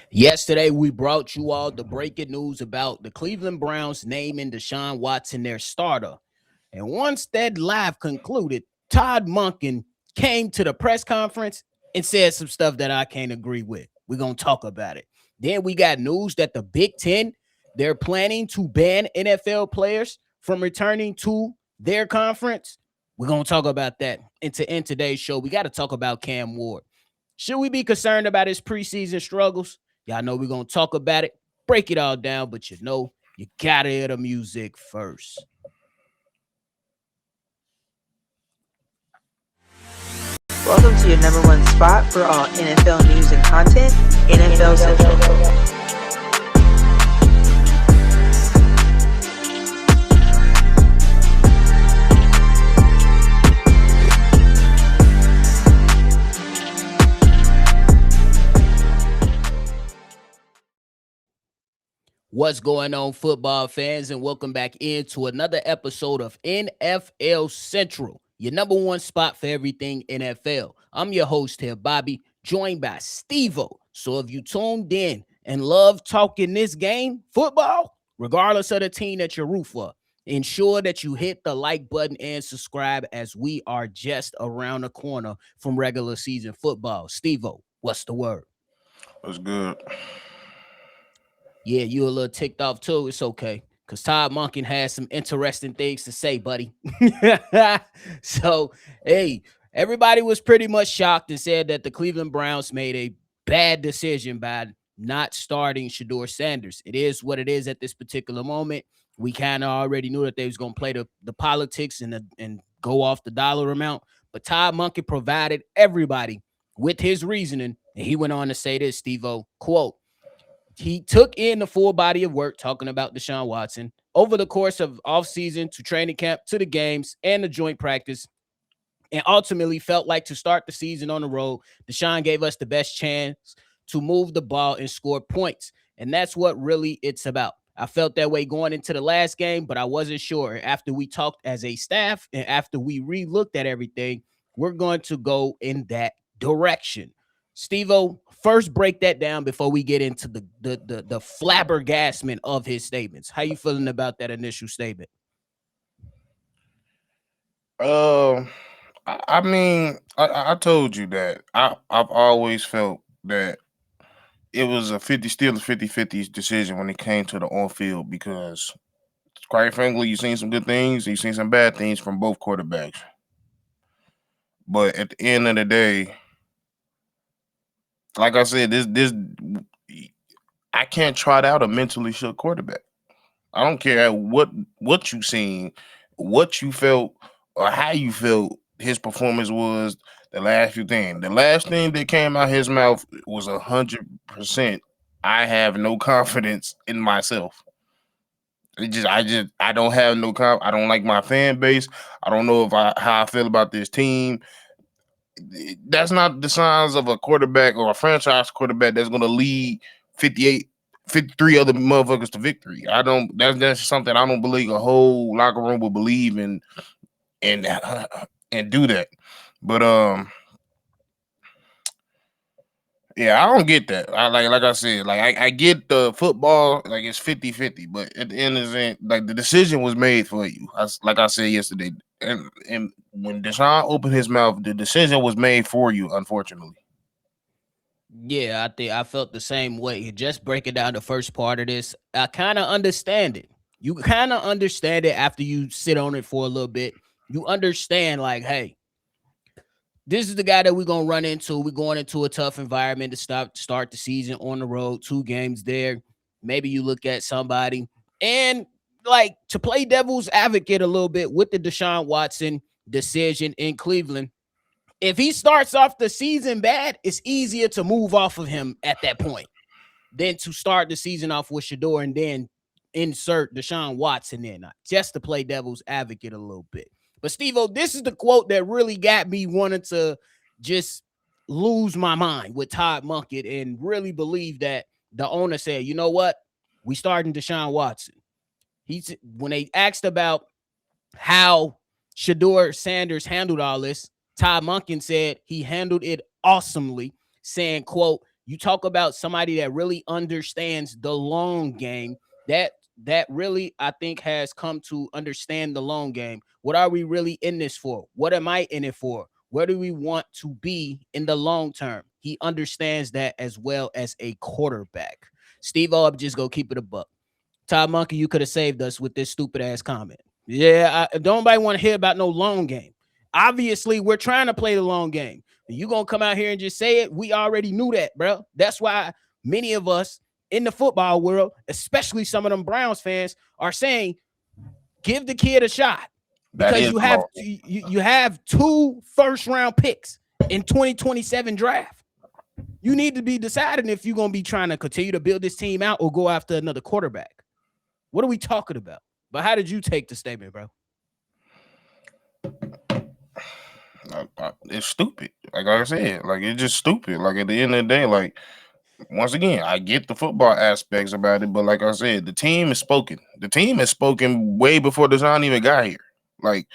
Yesterday, we brought you all the breaking news about the Cleveland Browns naming Deshaun Watson their starter. And once that live concluded, Todd Monken came to the press conference and said some stuff that I can't agree with. We're going to talk about it. Then we got news that the Big Ten, they're planning to ban NFL players from returning to their conference. We're going to talk about that. And to end today's show, we got to talk about Cam Ward. Should we be concerned about his preseason struggles? Y'all know we're going to talk about it, break it all down, but you got to hear the music first. Welcome to your number one spot for all NFL news and content, NFL Central. What's going on, football fans, and welcome back into another episode of NFL Central, your number one spot for everything NFL. I'm your host here, Bobby, joined by Steve-O. So if you tuned in and love talking this game, football, regardless of the team that you root for, ensure that you hit the like button and subscribe as we are just around the corner from regular season football. Steve-O, what's the word? What's good? Yeah, you a little ticked off too. It's okay. Because Todd Monken has some interesting things to say, buddy. So, hey, everybody was pretty much shocked and said that the Cleveland Browns made a bad decision by not starting Shedeur Sanders. It is what it is at this particular moment. We kind of already knew that they was going to play the politics and go off the dollar amount. But Todd Monken provided everybody with his reasoning. And he went on to say this, Steve-O, quote, he took in the full body of work, talking about Deshaun Watson, over the course of offseason to training camp to the games and the joint practice, and ultimately felt like to start the season on the road, Deshaun gave us the best chance to move the ball and score points. And that's what really it's about. I felt that way going into the last game, but I wasn't sure. After we talked as a staff and after we re-looked at everything, we're going to go in that direction. Steve-O, first break that down before we get into the flabbergastement of his statements. How you feeling about that initial statement? I mean, I told you that I've always felt that it was still a 50-50 decision when it came to the on-field because, quite frankly, you've seen some good things, you've seen some bad things from both quarterbacks. But at the end of the day, like I said, this I can't trot out a mentally shook quarterback. I don't care what you seen, what you felt, or how you felt his performance was the last few things. The last thing that came out his mouth was 100%. I have no confidence in myself. I don't have no I don't like my fan base. I don't know how I feel about this team. That's not the signs of a quarterback or a franchise quarterback that's going to lead 53 other motherfuckers to victory. That's something I don't believe a whole locker room will believe in and do that. But yeah, I don't get that. Like I said, I get the football, like it's 50-50, but at the end of the day, like the decision was made for you. Like I said yesterday. And when Deshaun opened his mouth, the decision was made for you, unfortunately. Yeah, I think I felt the same way. Just breaking down the first part of this, I kind of understand it. You kind of understand it after you sit on it for a little bit. You understand, like, hey, this is the guy that we're going to run into. We're going into a tough environment to start the season on the road, 2 games there. Maybe you look at somebody and like to play devil's advocate a little bit with the Deshaun Watson decision in Cleveland. If he starts off the season bad, it's easier to move off of him at that point than to start the season off with Shedeur and then insert Deshaun Watson in, just to play devil's advocate a little bit. But Steve-O, this is the quote that really got me wanting to just lose my mind with Todd Monken and really believe that the owner said, you know what? We starting Deshaun Watson. When they asked about how Shedeur Sanders handled all this, Todd Monken said he handled it awesomely, saying, quote, You talk about somebody that really understands the long game. That really, I think, has come to understand the long game. What are we really in this for? What am I in it for? Where do we want to be in the long term? He understands that as well as a quarterback. Steve-O, I'm just go keep it a buck. Todd Monken, you could have saved us with this stupid ass comment. Yeah, don't nobody want to hear about no long game. Obviously, we're trying to play the long game. You gonna come out here and just say it? We already knew that, bro. That's why many of us in the football world, especially some of them Browns fans, are saying, give the kid a shot. Because you have 2 first-round picks in 2027 draft. You need to be deciding if you're going to be trying to continue to build this team out or go after another quarterback. What are we talking about? But how did you take the statement, bro? It's stupid. Like I said, like it's just stupid. Like at the end of the day, like once again, I get the football aspects about it, but like I said, the team is spoken. The team has spoken way before Deshaun even got here. Like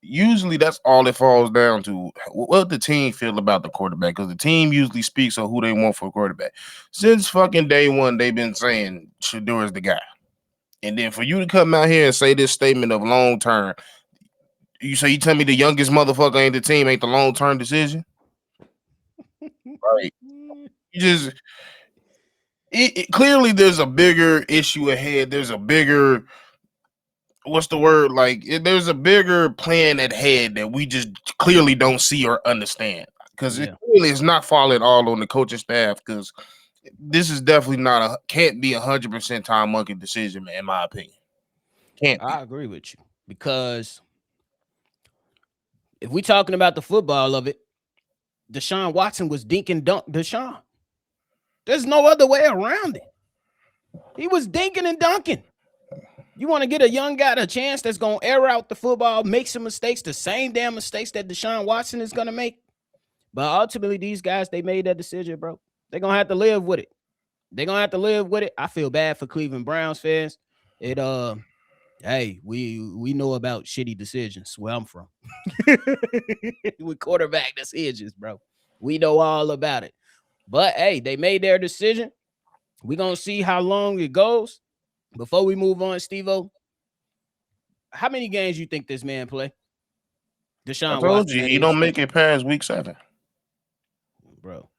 usually that's all it falls down to. What the team feel about the quarterback, because the team usually speaks on who they want for a quarterback. Since fucking day one, they've been saying Shedeur is the guy. And then for you to come out here and say this statement of long term, you tell me the youngest motherfucker ain't the team, ain't the long term decision? Like you just clearly there's a bigger issue ahead. There's a bigger what's the word? Like there's a bigger plan at head that we just clearly don't see or understand. Because it really is not falling all on the coaching staff, because this is definitely can't be 100% Todd Monken decision, man, in my opinion. I agree with you, because if we're talking about the football of it, Deshaun Watson was dink and dunk Deshaun. There's no other way around it. He was dinking and dunking. You want to get a young guy a chance that's going to air out the football, make some mistakes, the same damn mistakes that Deshaun Watson is going to make. But ultimately, these guys, they made that decision, bro. They're going to have to live with it. I feel bad for Cleveland Browns fans. Hey, we know about shitty decisions where I'm from. With quarterback decisions, bro. We know all about it. But, hey, they made their decision. We're going to see how long it goes. Before we move on, Steve-O, how many games you think this man play? Deshaun Watson. He don't make it past week 7. Bro.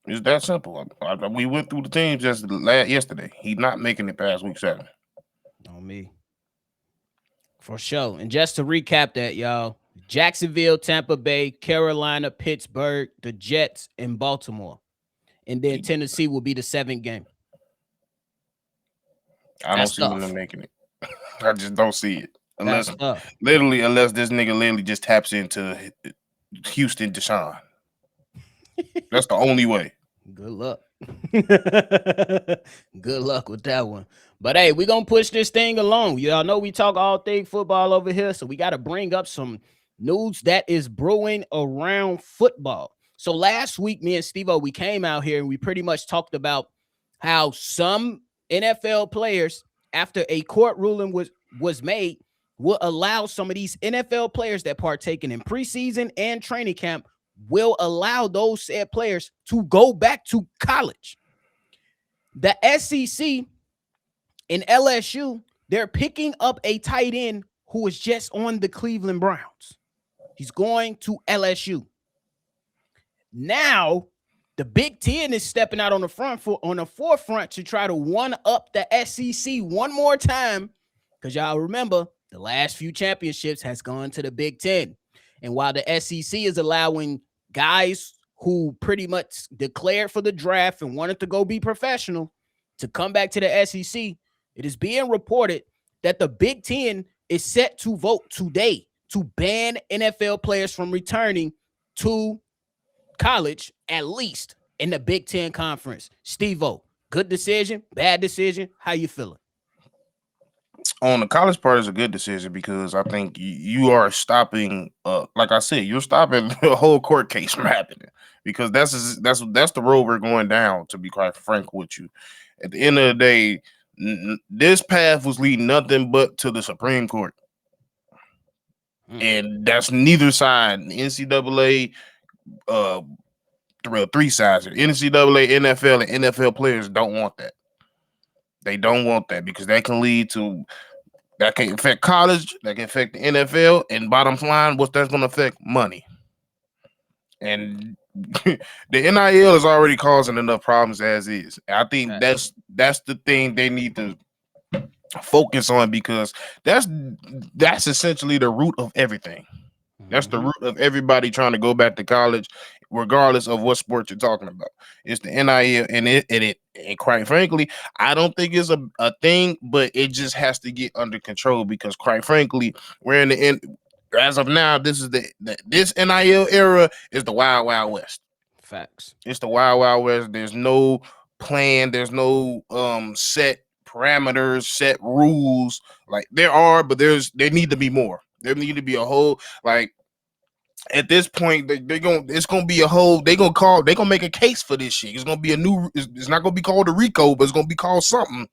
It's that simple. We went through the teams just yesterday. He's not making it past week 7. On me. For sure. And just to recap that, y'all, Jacksonville, Tampa Bay, Carolina, Pittsburgh, the Jets, and Baltimore. And then Tennessee will be the 7th game. I don't see them making it. I just don't see it. Unless this nigga literally just taps into Houston Deshaun. That's the only way. Good luck. Good luck with that one. But hey, we're going to push this thing along. Y'all know we talk all things football over here, so we got to bring up some news that is brewing around football. So last week, me and Steve-O, we came out here and we pretty much talked about how some NFL players, after a court ruling was made, will allow some of these NFL players that partaking in preseason and training camp, will allow those said players to go back to college. The SEC and LSU, they're picking up a tight end who is just on the Cleveland Browns. He's going to LSU. Now, the Big Ten is stepping out on the forefront to try to one-up the SEC one more time, because y'all remember the last few championships has gone to the Big Ten. And while the SEC is allowing guys who pretty much declared for the draft and wanted to go be professional to come back to the SEC, it is being reported that the Big Ten is set to vote today to ban NFL players from returning to college, at least in the Big Ten Conference. Steve-O, good decision, bad decision? How you feeling? On the college part, is a good decision, because I think you are stopping, like I said, you're stopping the whole court case from happening, because that's the road we're going down, to be quite frank with you. At the end of the day, this path was leading nothing but to the Supreme Court. And that's neither side. The NCAA, three sides. NCAA, NFL, and NFL players don't want that. They don't want that because that can lead to that can affect college, that can affect the NFL, and bottom line, what that's going to affect money. And the NIL is already causing enough problems as is. I think that's the thing they need to focus on because that's essentially the root of everything. That's the root of everybody trying to go back to college, regardless of what sport you're talking about. It's the NIL, and quite frankly, I don't think it's a thing, but it just has to get under control because, quite frankly, we're in the end. As of now, this is this NIL era is the wild, wild west. Facts. It's the wild, wild west. There's no plan. There's no set parameters, set rules. Like there are, but there need to be more. There need to be a whole like. At this point, it's gonna be a whole. They're gonna make a case for this shit. It's gonna be a new. It's not gonna be called a RICO, but it's gonna be called something.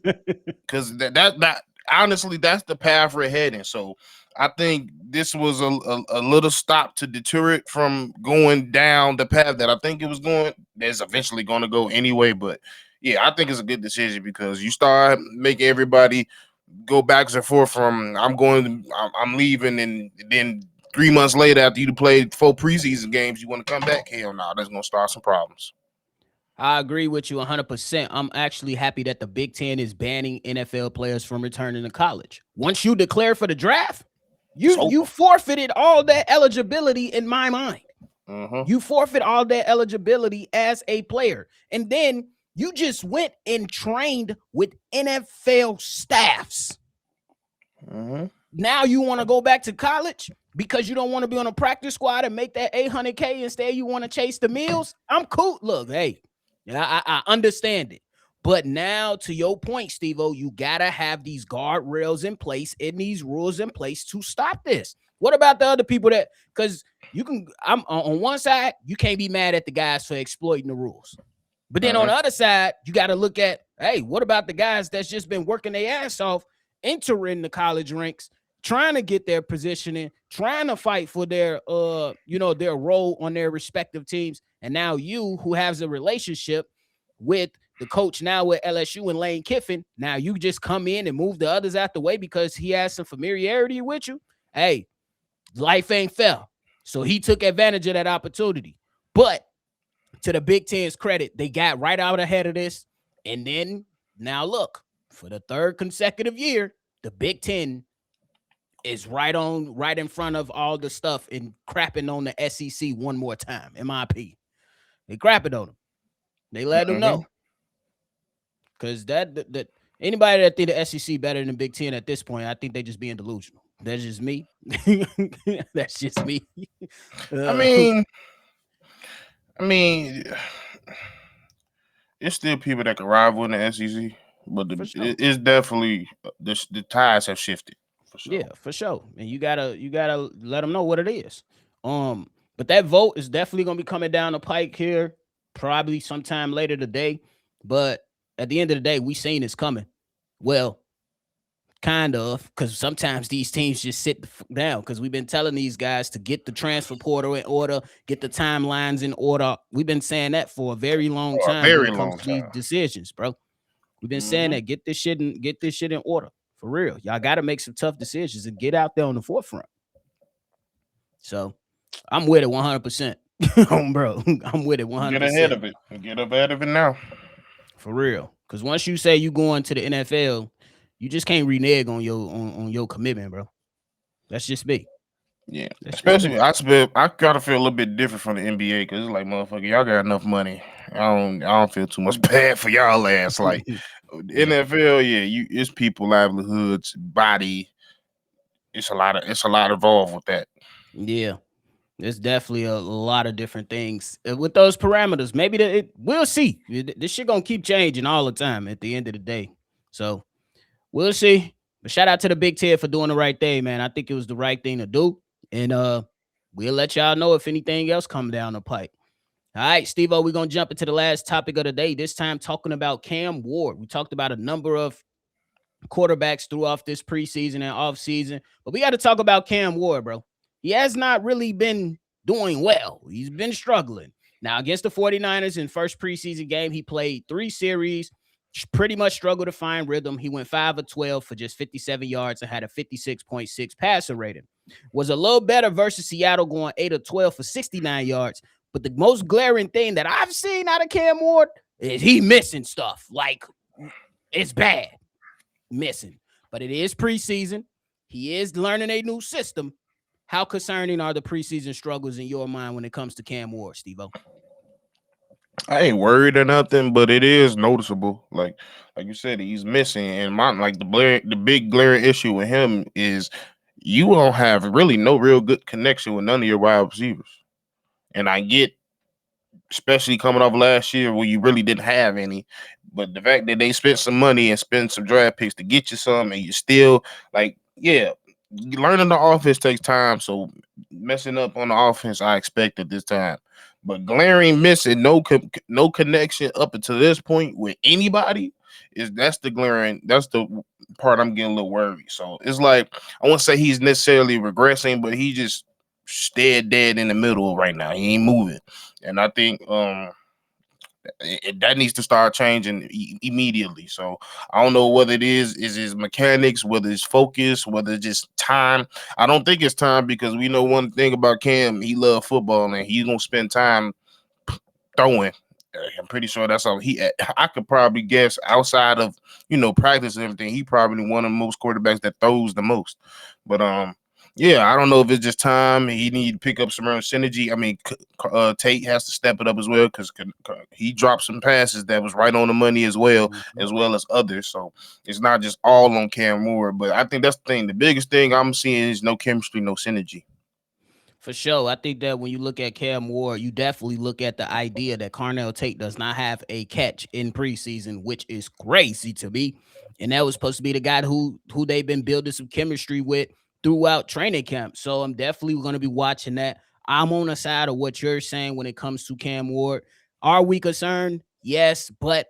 Because that honestly, that's the path we're heading. So I think this was a little stop to deter it from going down the path that I think it was going. That's eventually going to go anyway. But yeah, I think it's a good decision because you start making everybody go back and forth from I'm leaving, and then 3 months later after you played 4 preseason games, you want to come back? Hell no, that's going to start some problems. I agree with you 100%. I'm actually happy that the Big Ten is banning NFL players from returning to college. Once you declare for the draft, you forfeited all that eligibility in my mind. You forfeit all that eligibility as a player. And then you just went and trained with NFL staffs. Now you want to go back to college because you don't want to be on a practice squad and make that $800K. Instead, you want to chase the meals. I'm cool. Look, hey, I understand it. But now, to your point, Steve-O, you got to have these guardrails in place and these rules in place to stop this. What about the other people that, because I'm on one side, you can't be mad at the guys for exploiting the rules. But then on the other side, you got to look at, hey, what about the guys that's just been working their ass off, entering the college ranks, trying to get their positioning, trying to fight for their, their role on their respective teams. And now you, who has a relationship with the coach now with LSU and Lane Kiffin, now you just come in and move the others out the way because he has some familiarity with you. Hey, life ain't fair. So he took advantage of that opportunity. But to the Big Ten's credit, they got right out ahead of this. And then now look, for the third consecutive year, the Big Ten is right in front of all the stuff and crapping on the SEC one more time, MIP. They crapping on them. They let them know. Because that anybody that think the SEC better than the Big Ten at this point, I think they just being delusional. That's just me. That's just me. I mean, it's still people that can rival in the SEC, but it's definitely the ties have shifted. For sure. Yeah, for sure. And you gotta let them know what it is. But that vote is definitely gonna be coming down the pike here, probably sometime later today. But at the end of the day, we seen it's coming. Well, kind of, because sometimes these teams just sit down because we've been telling these guys to get the transfer portal in order, get the timelines in order. We've been saying that for a very long time. Very long time. These decisions, bro. We've been saying that get this shit in order. For real. Y'all got to make some tough decisions and get out there on the forefront. So I'm with it 100%. Bro, I'm with it 100%. Get ahead of it. Get ahead of it now. For real. Because once you say you going to the NFL, you just can't renege on your commitment, bro. That's just me. Yeah. Especially, I gotta feel a little bit different from the NBA because it's like, motherfucker, y'all got enough money. I don't feel too much bad for y'all ass. Like NFL, it's people livelihoods, body. It's a lot involved with that. Yeah. There's definitely a lot of different things with those parameters. Maybe we'll see. This shit gonna keep changing all the time at the end of the day. So we'll see. But shout out to the Big Ten for doing the right thing, man. I think it was the right thing to do. And we'll let y'all know if anything else comes down the pipe. All right, Steve-O, we're going to jump into the last topic of the day, this time talking about Cam Ward. We talked about a number of quarterbacks throughout this preseason and offseason, but we got to talk about Cam Ward, bro. He has not really been doing well. He's been struggling. Now, against the 49ers in first preseason game, he played 3 series, pretty much struggled to find rhythm. He went 5 of 12 for just 57 yards and had a 56.6 passer rating. Was a little better versus Seattle, going 8 of 12 for 69 yards. But the most glaring thing that I've seen out of Cam Ward is he missing stuff. Like, it's bad. Missing. But it is preseason. He is learning a new system. How concerning are the preseason struggles in your mind when it comes to Cam Ward, Steve-O? I ain't worried or nothing, but it is noticeable. Like you said, he's missing. And the big glaring issue with him is you don't have really no real good connection with none of your wide receivers. And I get, especially coming off last year where you really didn't have any, but the fact that they spent some money and spent some draft picks to get you some, and you still learning the offense takes time. So messing up on the offense, I expect at this time. But glaring missing, no connection up until this point with anybody that's the part I'm getting a little worried. So it's like I won't say he's necessarily regressing, but he just dead in the middle right now. He ain't moving, and I think that needs to start changing immediately. So I don't know whether it is his mechanics, whether it's focus, whether it's just time. I don't think it's time because we know one thing about Cam: he loves football and he's gonna spend time throwing. I'm pretty sure that's all I could probably guess outside of practice and everything. He probably one of the most quarterbacks that throws the most. But yeah, I don't know if it's just time. He need to pick up some real synergy. I mean, Tate has to step it up as well because he dropped some passes that was right on the money as well as others. So it's not just all on Cam Moore. But I think that's the thing. The biggest thing I'm seeing is no chemistry, no synergy. For sure. I think that when you look at Cam Ward, you definitely look at the idea that Carnell Tate does not have a catch in preseason, which is crazy to me. And that was supposed to be the guy who they've been building some chemistry with throughout training camp. So I'm definitely going to be watching that. I'm on the side of what you're saying when it comes to Cam Ward. Are we concerned? Yes, but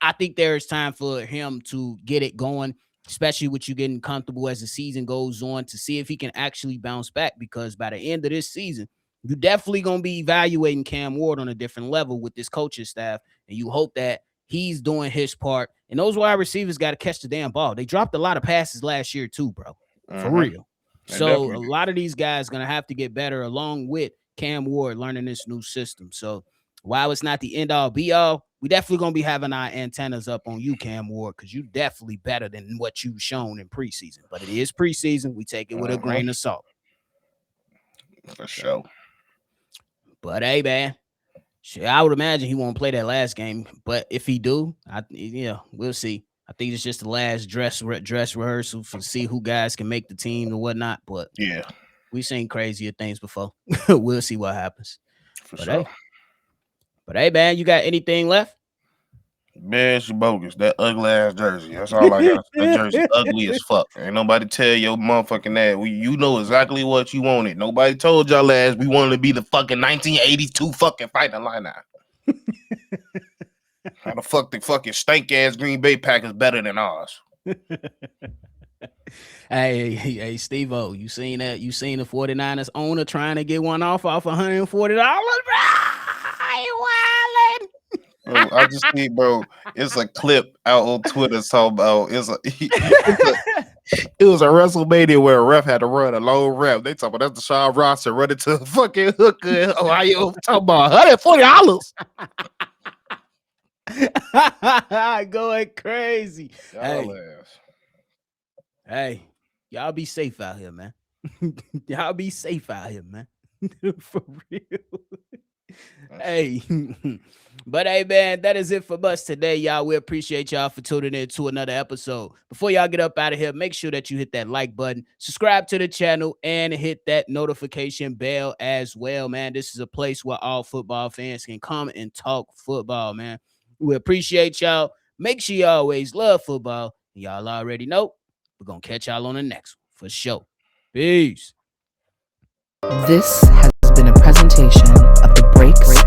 I think there is time for him to get it going, especially with you getting comfortable as the season goes on, to see if he can actually bounce back, because by the end of this season, you're definitely going to be evaluating Cam Ward on a different level with this coaching staff, and you hope that he's doing his part. And those wide receivers got to catch the damn ball. They dropped a lot of passes last year too, bro, for real. So a lot of these guys going to have to get better along with Cam Ward learning this new system. So while it's not the end-all, be-all, we definitely going to be having our antennas up on you, Cam Ward, because you definitely better than what you've shown in preseason. But it is preseason. We take it with a grain of salt. For sure. But, hey, man, I would imagine he won't play that last game. But if he do, we'll see. I think it's just the last dress rehearsal to see who guys can make the team and whatnot. But yeah, we've seen crazier things before. We'll see what happens. For sure. Hey, man, you got anything left? Man, it's bogus. That ugly ass jersey. That's all I got. That jersey ugly as fuck. Ain't nobody tell your motherfucking ass. You know exactly what you wanted. Nobody told y'all ass we wanted to be the fucking 1982 fucking fighting line now. How the fuck the fucking stank ass Green Bay Packers better than ours? Hey, Steve-O, you seen that? You seen the 49ers owner trying to get one off $140? Bro, I just see, bro. It's a clip out on Twitter talking about it was a WrestleMania where a ref had to run a low rep. They talk about that's Deshaun Watson running to a fucking hooker in Ohio talking about $140. Going crazy. Hey, y'all be safe out here, man. Y'all be safe out here, man. For real. Hey, but hey, man, that is it for us today, y'all. We appreciate y'all for tuning in to another episode. Before y'all get up out of here, make sure that you hit that like button, subscribe to the channel, and hit that notification bell as well, man. This is a place where all football fans can come and talk football, man. We appreciate y'all. Make sure you always love football. Y'all already know we're going to catch y'all on the next one for sure. Peace. This has been a presentation of the Breaks